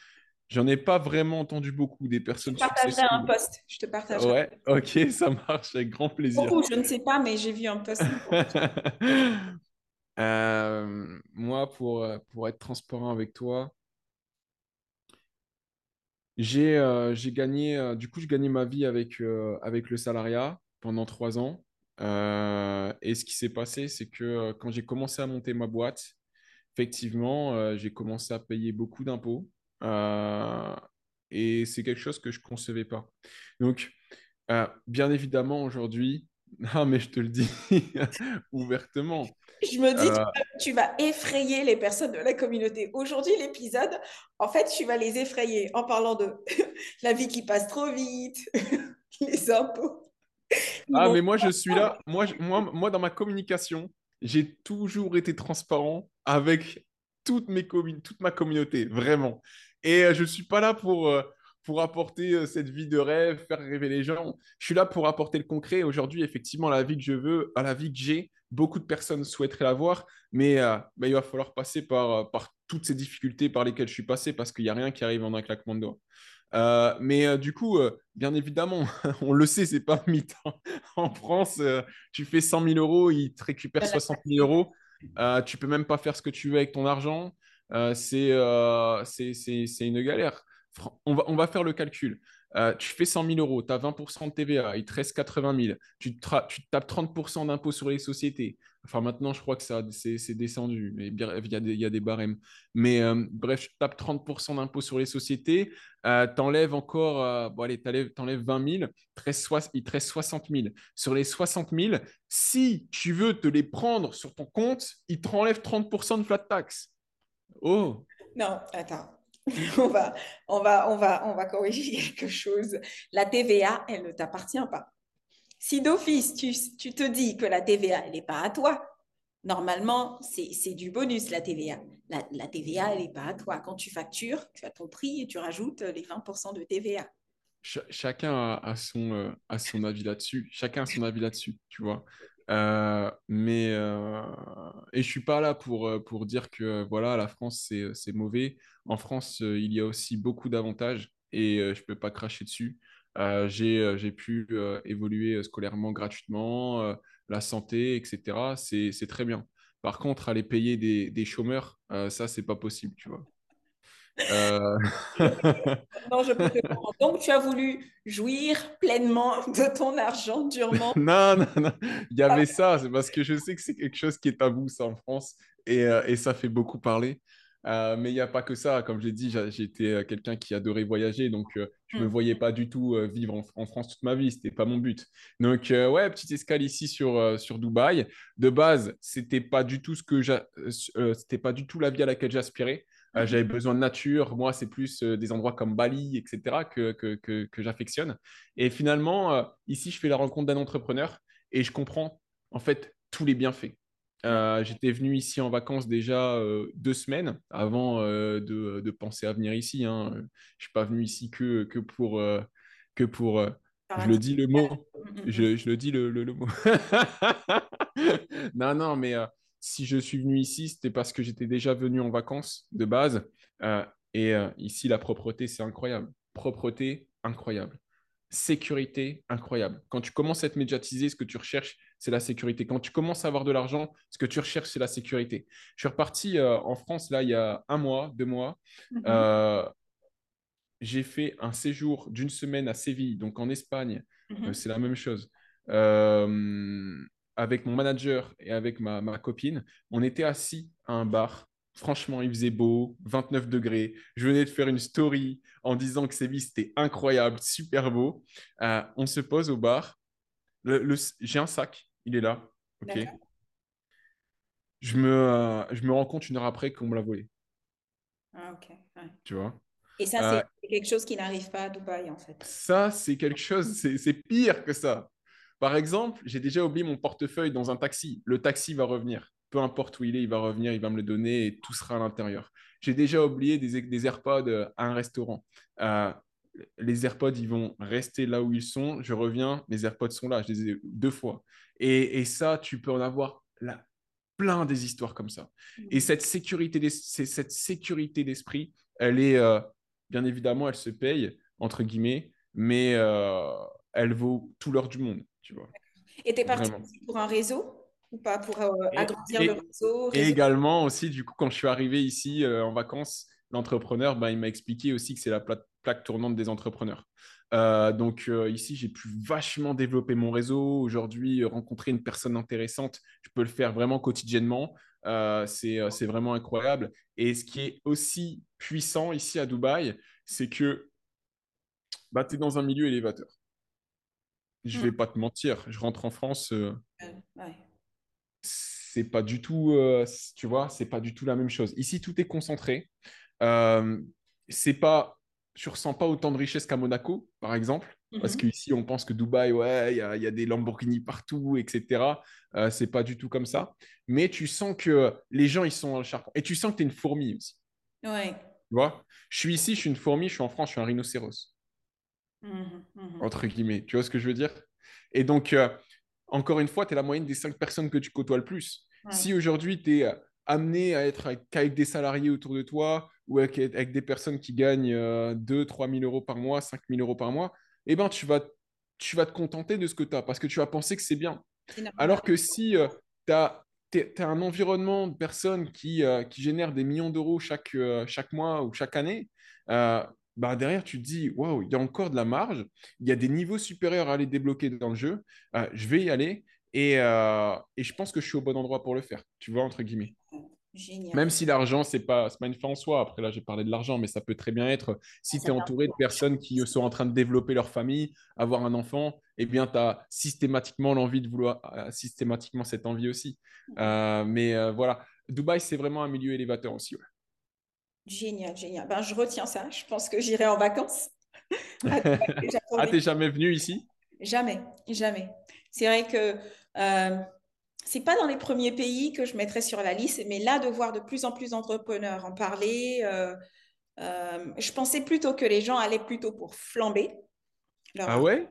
J'en ai pas vraiment entendu beaucoup des Je te personnes partagerai un successful. post. Je te partagerai. Ouais, ok, ça marche avec grand plaisir. Beaucoup, je ne sais pas, mais j'ai vu un post. Moi, pour être transparent avec toi, j'ai gagné, du coup, je gagnais ma vie avec le salariat pendant 3 ans. Et ce qui s'est passé, c'est que quand j'ai commencé à monter ma boîte, effectivement, j'ai commencé à payer beaucoup d'impôts. Euh, et c'est quelque chose que je ne concevais pas. Donc, bien évidemment, aujourd'hui, ah, mais je te le dis ouvertement, Je me dis, euh, tu vas effrayer les personnes de la communauté. Aujourd'hui, l'épisode, en fait, tu vas les effrayer en parlant de la vie qui passe trop vite, les impôts. Ils ah, vont... mais moi, je suis là. Moi, dans ma communication, j'ai toujours été transparent avec toute ma communauté, vraiment. Et je ne suis pas là pour apporter cette vie de rêve, faire rêver les gens. Je suis là pour apporter le concret. Aujourd'hui, effectivement, la vie que je veux, à la vie que j'ai, beaucoup de personnes souhaiteraient l'avoir, mais il va falloir passer par toutes ces difficultés par lesquelles je suis passé parce qu'il n'y a rien qui arrive en un claquement de doigts. Mais du coup, bien évidemment, on le sait, c'est pas un mythe. En France, tu fais 100 000 euros, ils te récupèrent 60 000 euros. Tu peux même pas faire ce que tu veux avec ton argent. C'est une galère. On va faire le calcul. Tu fais 100 000 euros, tu as 20% de TVA, il te reste 80 000. Tu te tapes 30% d'impôt sur les sociétés. Enfin, maintenant, je crois que c'est descendu, mais il y a des barèmes. Mais bref, tu tapes 30% d'impôt sur les sociétés, t'enlèves encore, bon, allez, t'enlèves 20 000, il te reste 60 000. Sur les 60 000, si tu veux te les prendre sur ton compte, il te enlève 30% de flat tax. Oh, Non, attends. On va, on va corriger quelque chose. La TVA, elle ne t'appartient pas. Si d'office, tu te dis que la TVA, elle n'est pas à toi, normalement, c'est du bonus, la TVA. La TVA, elle n'est pas à toi. Quand tu factures, tu as ton prix et tu rajoutes les 20% de TVA. chacun a son avis là-dessus. Chacun a son avis là-dessus, tu vois. Et je suis pas là pour dire que voilà, la France, c'est mauvais. En France, il y a aussi beaucoup d'avantages et je peux pas cracher dessus. J'ai pu évoluer scolairement gratuitement, la santé, etc. C'est très bien. Par contre, aller payer des chômeurs, ça, c'est pas possible, tu vois. Euh, Non, je peux te comprendre. Donc, tu as voulu jouir pleinement de ton argent durement. Non, non, non, il y avait ça, c'est parce que je sais que c'est quelque chose qui est tabou, ça, en France, et ça fait beaucoup parler. Mais il n'y a pas que ça, comme j'ai dit, j'étais quelqu'un qui adorait voyager, donc je me Hmm. voyais pas du tout vivre en France toute ma vie, c'était pas mon but. Donc ouais, petite escale ici sur Dubaï. De base, c'était pas du tout la vie à laquelle j'aspirais. J'avais besoin de nature, moi c'est plus des endroits comme Bali, etc., que j'affectionne. Et finalement, ici, je fais la rencontre d'un entrepreneur et je comprends en fait tous les bienfaits. J'étais venu ici en vacances déjà 2 semaines avant de penser à venir ici, hein. Je ne suis pas venu ici que pour je le dis le mot, je le dis le mot. Non, non, mais si je suis venu ici, c'était parce que j'étais déjà venu en vacances de base. Euh, et ici, la propreté, c'est incroyable. Propreté, incroyable. Sécurité, incroyable. Quand tu commences à être médiatisé, ce que tu recherches, c'est la sécurité. Quand tu commences à avoir de l'argent, ce que tu recherches, c'est la sécurité. Je suis reparti en France, là, il y a un mois, 2 mois. Mhm, Euh, j'ai fait un séjour d'une semaine à Séville, donc en Espagne. mhm. C'est la même chose. Euh, Avec mon manager et avec ma copine, on était assis à un bar. Franchement, il faisait beau, 29 degrés. Je venais de faire une story en disant que Séville, c'était incroyable, super beau. On se pose au bar. J'ai un sac, il est là. OK. D'accord. Je me rends compte 1 heure après qu'on me l'a volé. Ah, ok. Ouais. Tu vois. Et ça, Euh, c'est quelque chose qui n'arrive pas à Dubaï, en fait. Ça, c'est quelque chose, c'est pire que ça. Par exemple, j'ai déjà oublié mon portefeuille dans un taxi. Le taxi va revenir. Peu importe où il va revenir, il va me le donner et tout sera à l'intérieur. J'ai déjà oublié des AirPods à un restaurant. Euh, les AirPods, ils vont rester là où ils sont. Je reviens, les AirPods sont là. Je les ai 2 fois. Et ça, tu peux en avoir là, plein des histoires comme ça. Et Mhm. cette sécurité d'esprit, elle est, bien évidemment, elle se paye, entre guillemets, mais elle vaut tout l'or du monde, tu vois, Et tu es parti vraiment. aussi pour un réseau ou pas pour Et, agrandir le et, réseau, et réseau. également aussi, du coup, quand je suis arrivé ici en vacances, l'entrepreneur, ben, il m'a expliqué aussi que c'est la plaque tournante des entrepreneurs. Donc ici, j'ai pu vachement développer mon réseau. Aujourd'hui, rencontrer une personne intéressante, je peux le faire vraiment quotidiennement. C'est vraiment incroyable. Et ce qui est aussi puissant ici à Dubaï, c'est que bah, tu es dans un milieu élévateur. Je Hmm. vais pas te mentir, je rentre en France, Ouais. c'est pas du tout, tu vois, c'est pas du tout la même chose. Ici, tout est concentré. Euh, c'est pas, tu ressens pas autant de richesse qu'à Monaco, par exemple, parce Mhm. qu'ici, on pense que Dubaï, ouais, il y a des Lamborghini partout, etc. C'est pas du tout comme ça. Mais tu sens que les gens, ils sont dans le charbon. Et tu sens que tu es une fourmi aussi. Ouais. Tu vois, je suis ici, je suis une fourmi, je suis en France, je suis un rhinocéros. Mhm, mhm. entre guillemets. Tu vois ce que je veux dire? Et donc, encore une fois, tu es la moyenne des 5 personnes que tu côtoies le plus. Ouais. Si aujourd'hui, tu es amené à être qu'avec des salariés autour de toi ou avec des personnes qui gagnent 2 000 3 000 euros par mois, 5 000 euros par mois, eh ben, tu vas te contenter de ce que tu as parce que tu vas penser que c'est bien. C'est normal. Alors que si tu as, un environnement de personnes qui génèrent des millions d'euros chaque mois ou chaque année, euh, bah derrière, tu te dis, waouh, il y a encore de la marge, il y a des niveaux supérieurs à aller débloquer dans le jeu, je vais y aller et je pense que je suis au bon endroit pour le faire, tu vois, entre guillemets. Même Génial. si l'argent, c'est pas une fin en soi. Après, là, j'ai parlé de l'argent, mais ça peut très bien être si tu Ça es vient. entouré de personnes qui sont en train de développer leur famille, avoir un enfant, eh bien, tu as systématiquement l'envie de vouloir, systématiquement cette envie aussi. Mais voilà, Dubaï, c'est vraiment un milieu élévateur aussi. Ouais. Génial, génial. Ben, je retiens ça. Je pense que j'irai en vacances à Dubaï, déjà pour Ah, le t'es jamais venu ici? Jamais, jamais. C'est vrai que euh, c'est pas dans les premiers pays que je mettrais sur la liste, mais là, de voir de plus en plus d'entrepreneurs en parler, je pensais plutôt que les gens allaient plutôt pour flamber leur Ah argent. ouais?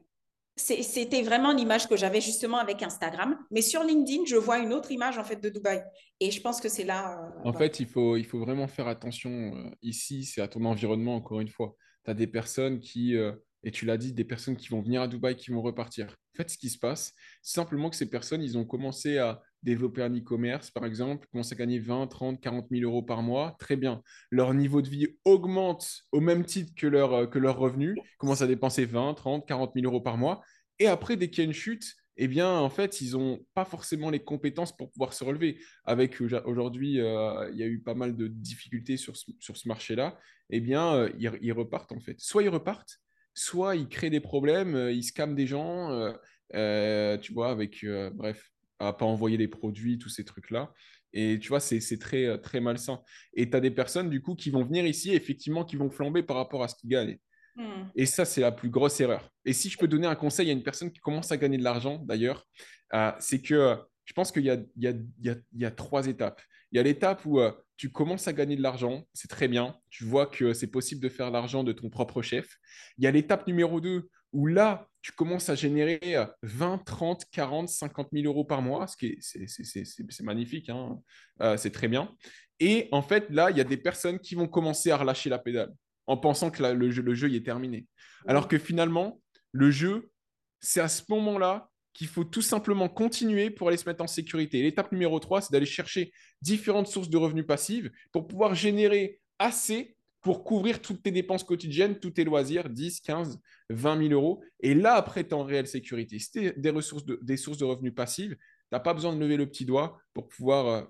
C'était vraiment l'image que j'avais justement avec Instagram. Mais sur LinkedIn, je vois une autre image en fait de Dubaï. Et je pense que c'est là. En fait, il faut vraiment faire attention ici, c'est à ton environnement, encore une fois. Tu as des personnes et tu l'as dit, des personnes qui vont venir à Dubaï, qui vont repartir. En fait, ce qui se passe, c'est simplement que ces personnes, ils ont commencé à développer un e-commerce, par exemple, commencent à gagner 20, 30, 40 000 euros par mois. Très bien. Leur niveau de vie augmente au même titre que leur revenu, commencent à dépenser 20, 30, 40 000 euros par mois. Et après, dès qu'il y a une chute, eh bien, en fait, ils n'ont pas forcément les compétences pour pouvoir se relever avec aujourd'hui, il y a eu pas mal de difficultés sur ce marché-là, eh bien, ils repartent en fait. Soit ils repartent, soit ils créent des problèmes, ils scamment des gens, tu vois, avec, bref, à pas envoyer les produits, tous ces trucs-là. Et tu vois, c'est très, très malsain. Et tu as des personnes, du coup, qui vont venir ici, effectivement, qui vont flamber par rapport à ce qu'ils gagnent. Hmm. Et ça, c'est la plus grosse erreur. Et si je peux donner un conseil à une personne qui commence à gagner de l'argent, d'ailleurs, c'est que je pense qu'il y a, il y a- il y a- il y a 3 étapes. Il y a l'étape où tu commences à gagner de l'argent, c'est très bien, tu vois que c'est possible de faire l'argent de ton propre chef. Il y a l'étape numéro 2 où là, tu commences à générer 20, 30, 40, 50 000 euros par mois, ce qui est, c'est magnifique, hein. C'est très bien. Et en fait, là, il y a des personnes qui vont commencer à relâcher la pédale en pensant que le jeu y est terminé. Alors Oui. que finalement, le jeu, c'est à ce moment-là qu'il faut tout simplement continuer pour aller se mettre en sécurité. L'étape numéro 3, c'est d'aller chercher différentes sources de revenus passifs pour pouvoir générer assez pour couvrir toutes tes dépenses quotidiennes, tous tes loisirs, 10, 15, 20 000 euros. Et là, après, tu es en réelle sécurité. Si tu des sources de revenus passifs, tu n'as pas besoin de lever le petit doigt pour pouvoir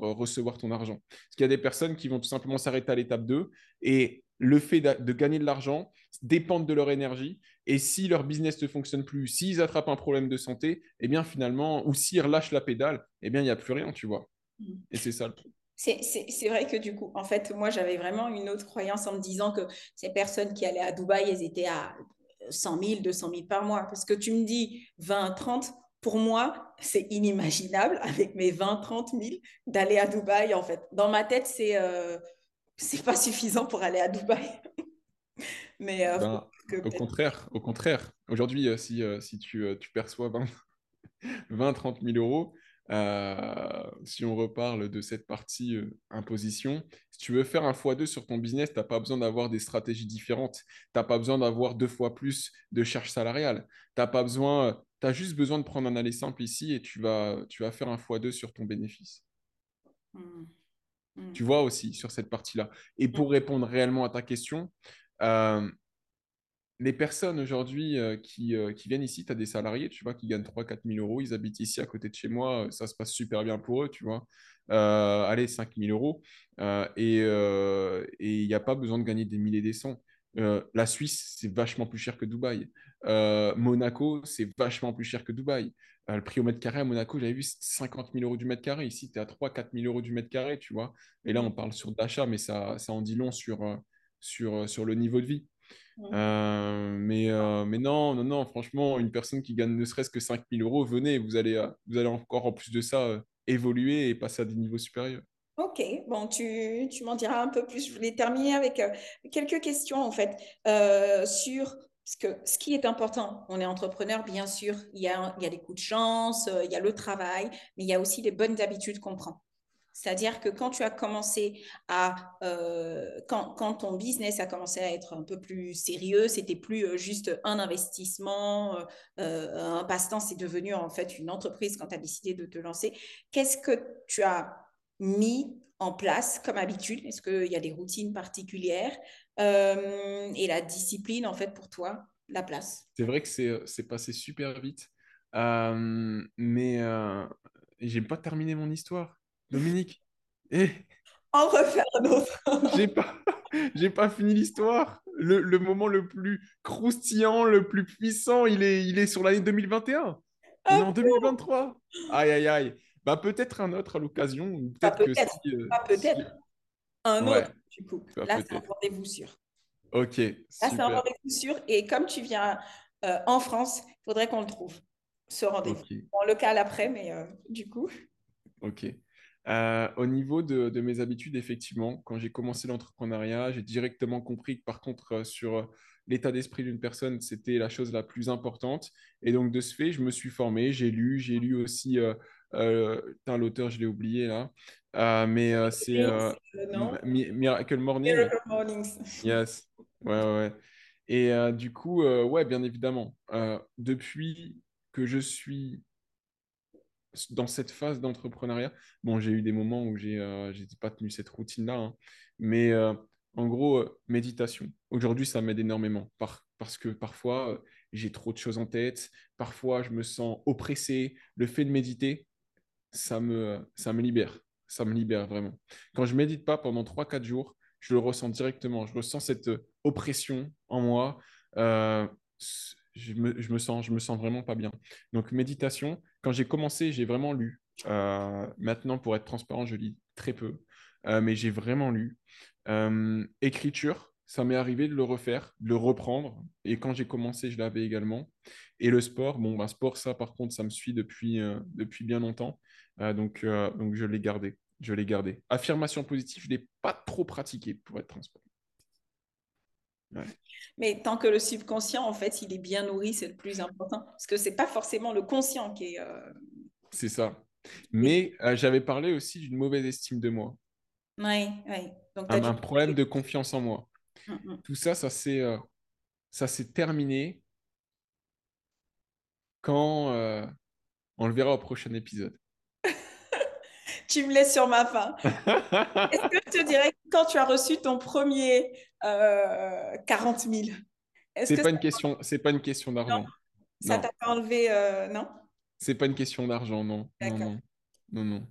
recevoir ton argent. Parce qu'il y a des personnes qui vont tout simplement s'arrêter à l'étape 2 et le fait de gagner de l'argent dépend de leur énergie. Et si leur business ne fonctionne plus, s'ils attrapent un problème de santé, eh bien finalement, ou s'ils relâchent la pédale, eh bien il n'y a plus rien, tu vois. Hmm. Et c'est ça le truc. C'est vrai que du coup, en fait, moi, j'avais vraiment une autre croyance en me disant que ces personnes qui allaient à Dubaï, elles étaient à 100 000, 200 000 par mois. Parce que tu me dis 20, 30, pour moi, c'est inimaginable avec mes 20, 30 000 d'aller à Dubaï, en fait. Dans ma tête, c'est pas suffisant pour aller à Dubaï. Mais faut Ben, que au peut-être. contraire, au contraire. Aujourd'hui, si tu perçois 20 30 000 euros, si on reparle de cette partie imposition, si tu veux faire un x2 sur ton business, tu n'as pas besoin d'avoir des stratégies différentes. Tu n'as pas besoin d'avoir 2 fois plus de charges salariales. Tu as juste besoin de prendre un aller simple ici et tu vas faire un x2 sur ton bénéfice. Hmm, hmm, Tu vois aussi sur cette partie-là. Et hmm, pour répondre réellement à ta question, euh, les personnes aujourd'hui qui viennent ici, tu as des salariés, tu vois, qui gagnent 3 000 4 000 euros, ils habitent ici à côté de chez moi, ça se passe super bien pour eux, tu vois. Allez, 5 000 euros. Et il n'y a pas besoin de gagner des milliers et des cents. La Suisse, c'est vachement plus cher que Dubaï. Monaco, c'est vachement plus cher que Dubaï. Le prix au mètre carré à Monaco, j'avais vu 50 000 euros du mètre carré. Ici, tu es à 3 000 4 000 euros du mètre carré, tu vois. Et là, hmm, on parle sur d'achat, mais ça en dit long sur le niveau de vie. hmm. Mais non, non, non, franchement, une personne qui gagne ne serait-ce que 5 000 euros, venez, vous allez encore en plus de ça évoluer et passer à des niveaux supérieurs. Ok, bon, tu m'en diras un peu plus. Je voulais terminer avec quelques questions en fait sur Parce que ce qui est important, on est entrepreneur, bien sûr, il y a des coups de chance, il y a le travail, mais il y a aussi les bonnes habitudes qu'on prend. C'est-à-dire que quand tu as commencé quand ton business a commencé à être un peu plus sérieux, c'était plus juste un investissement, un passe-temps, c'est devenu en fait une entreprise quand tu as décidé de te lancer. Qu'est-ce que tu as mis en place comme habitude? Est-ce qu'il y a des routines particulières et la discipline en fait pour toi, la place? C'est vrai que c'est passé super vite. Mais j'ai pas terminé mon histoire. Dominique, eh, En refaire un autre. j'ai pas, j'ai pas fini l'histoire. Le moment le plus croustillant, le plus puissant, il est sur l'année 2021. On est Ah en bon? 2023. Aïe, aïe, aïe. Bah, peut-être un autre à l'occasion. Ou Pas peut-être que si, peut-être, pas peut-être, ouais, un autre du coup. bah, Là, c'est un peut-être. rendez-vous sûr. Ok, Là, c'est un super. rendez-vous sûr. Et comme tu viens en France, il faudrait qu'on le trouve, ce rendez-vous. Ok. Bon, le cas après, mais du coup. Ok. Au niveau de mes habitudes, effectivement, quand j'ai commencé l'entrepreneuriat, j'ai directement compris que par contre, sur l'état d'esprit d'une personne, c'était la chose la plus importante. Et donc, de ce fait, je me suis formé, j'ai lu aussi, putain, l'auteur, je l'ai oublié là. Mais c'est Non? Miracle Morning. Miracle Mornings. Yes. Ouais, ouais, ouais. Et du coup, ouais, bien évidemment, depuis que je suis dans cette phase d'entrepreneuriat, bon, j'ai eu des moments où j'ai pas tenu cette routine-là, hein, mais en gros, méditation. Aujourd'hui, ça m'aide énormément parce que parfois, j'ai trop de choses en tête, parfois, je me sens oppressé. Le fait de méditer, ça me libère. Ça me libère vraiment. Quand je médite pas pendant 3 4 jours, je le ressens directement. Je ressens cette oppression en moi. Euh, je me sens vraiment pas bien. Donc, méditation, quand j'ai commencé, j'ai vraiment lu. Maintenant, pour être transparent, je lis très peu. Mais j'ai vraiment lu. Écriture, ça m'est arrivé de le refaire, de le reprendre. Et quand j'ai commencé, je l'avais également. Et le sport, bon, bah, sport, ça, par contre, ça me suit depuis bien longtemps. Donc je l'ai gardé. Je l'ai gardé. Affirmation positive, je ne l'ai pas trop pratiqué, pour être transparent. Ouais, Mais tant que le subconscient, en fait, il est bien nourri, c'est le plus important. Parce que c'est pas forcément le conscient qui est. c'est ça. Et- Mais j'avais parlé aussi d'une mauvaise estime de moi, Ouais, ouais. Donc, tu as dû. un problème de confiance en moi. Mm, mm. Tout ça, ça s'est terminé quand on le verra au prochain épisode. Tu me laisses sur ma faim. Est-ce que je te dirais que quand tu as reçu ton premier 40 000, est-ce que C'est pas une question d'argent. ça t'a Non, pas enlevé, non? c'est pas une question d'argent. Non, non, D'accord. non, non, non.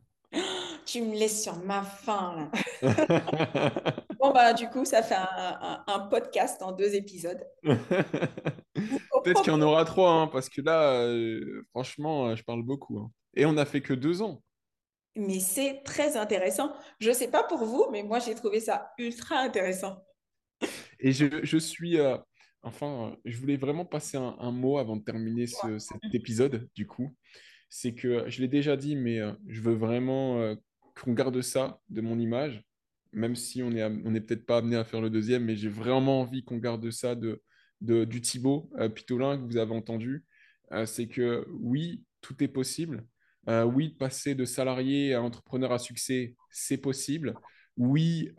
Tu me laisses sur ma faim, là. Bon, bah, du coup, ça fait un podcast en 2 épisodes. Au Peut-être qu'il y en propos. aura trois, hein, parce que là, franchement, je parle beaucoup, hein. Et on n'a fait que 2 ans. Mais c'est très intéressant. Je ne sais pas pour vous, mais moi, j'ai trouvé ça ultra intéressant. Et je suis, enfin, je voulais vraiment passer un mot avant de terminer cet épisode, du coup. C'est que je l'ai déjà dit, mais je veux vraiment qu'on garde ça de mon image, même si on est peut-être pas amené à faire le deuxième, mais j'ai vraiment envie qu'on garde ça du Thibaut Pitolin que vous avez entendu. C'est que oui, tout est possible. Oui, passer de salarié à entrepreneur à succès, c'est possible. Oui,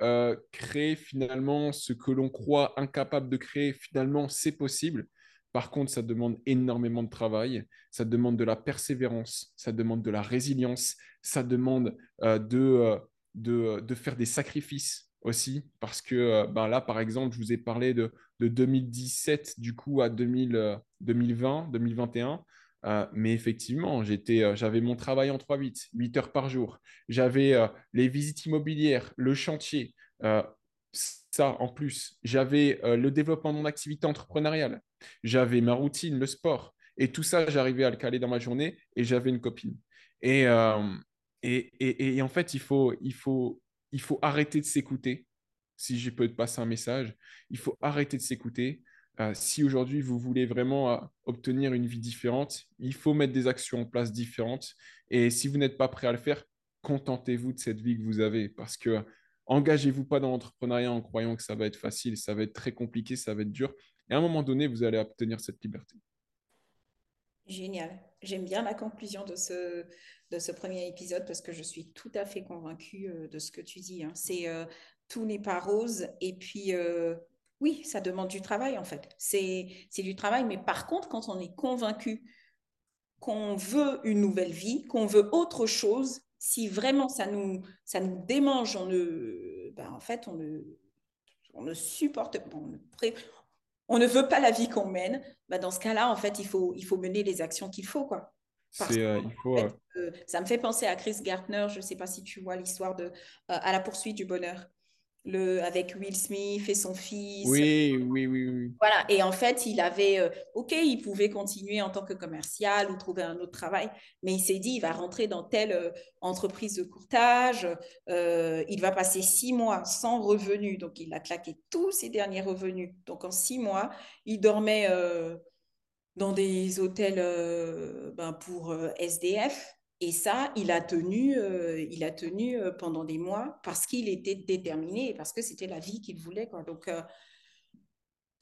créer finalement ce que l'on croit incapable de créer, finalement, c'est possible. Par contre, ça demande énormément de travail, ça demande de la persévérance, ça demande de la résilience, ça demande de faire des sacrifices aussi, parce que ben là, par exemple, je vous ai parlé de 2017 du coup à 2020, 2021. Mais effectivement, j'avais mon travail en 3-8, 8 heures par jour. J'avais les visites immobilières, le chantier. Ça, en plus, j'avais le développement de mon activité entrepreneuriale. J'avais ma routine, le sport. Et tout ça, j'arrivais à le caler dans ma journée et j'avais une copine. Et, euh, et en fait, il faut arrêter de s'écouter. Si je peux te passer un message, il faut arrêter de s'écouter. Si aujourd'hui vous voulez vraiment obtenir une vie différente, il faut mettre des actions en place différentes. Et si vous n'êtes pas prêt à le faire, contentez-vous de cette vie que vous avez. Parce que engagez-vous pas dans l'entrepreneuriat en croyant que ça va être facile, ça va être très compliqué, ça va être dur. Et à un moment donné, vous allez obtenir cette liberté. Génial. J'aime bien la conclusion de ce premier épisode parce que je suis tout à fait convaincue de ce que tu dis, hein. C'est tout n'est pas rose et puis oui, ça demande du travail en fait. C'est du travail, mais par contre, quand on est convaincu qu'on veut une nouvelle vie, qu'on veut autre chose, si vraiment ça nous démange, ben, en fait, on ne supporte, on ne veut pas la vie qu'on mène, bah dans ce cas-là, en fait, il faut mener les actions qu'il faut, quoi. Parce que, Il faut. en fait, ça me fait penser à Chris Gardner, je ne sais pas si tu vois l'histoire de À la poursuite du bonheur, avec Will Smith et son fils. Oui, oui, oui, oui. Voilà, et en fait, il avait, OK, il pouvait continuer en tant que commercial ou trouver un autre travail, mais il s'est dit, il va rentrer dans telle entreprise de courtage, il va passer 6 mois sans revenus, donc il a claqué tous ses derniers revenus. Donc en 6 mois, il dormait dans des hôtels ben, pour SDF, et ça, il a tenu pendant des mois parce qu'il était déterminé et parce que c'était la vie qu'il voulait, quoi. Donc,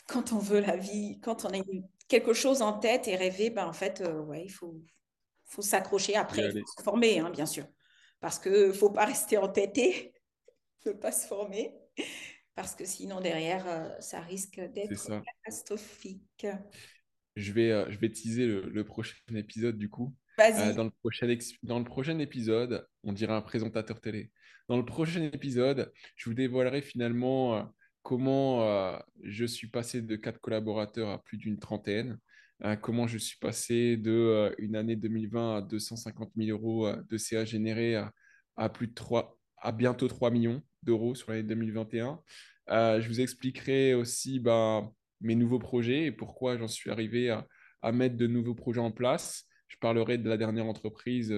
quand on veut la vie, quand on a quelque chose en tête et rêver, ben en fait, ouais, faut s'accrocher. Y Après, il aller. faut se former, hein, bien sûr. Parce qu'il ne faut pas rester entêté, ne pas se former. Parce que sinon, derrière, ça risque C'est d'être ça. catastrophique. Je vais teaser le prochain épisode du coup. Vas-y. Dans le prochain épisode, on dirait un présentateur télé. Dans le prochain épisode, je vous dévoilerai finalement comment je suis passé de 4 collaborateurs à plus d'une trentaine, comment je suis passé de une année 2020 à 250 000 euros de CA générés à plus de 3, à bientôt 3 millions d'euros sur l'année 2021. Je vous expliquerai aussi mes nouveaux projets et pourquoi j'en suis arrivé à mettre de nouveaux projets en place. Je parlerai de la dernière entreprise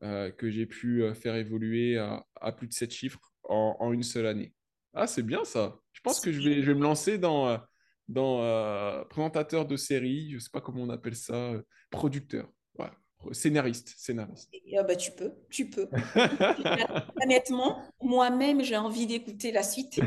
que j'ai pu faire évoluer à plus de 7 chiffres en une seule année. Ah, c'est bien ça. Je pense que je vais me lancer dans présentateur de série, je ne sais pas comment on appelle ça, producteur, ouais, scénariste, scénariste. Ah bah, tu peux. Honnêtement, moi-même, j'ai envie d'écouter la suite.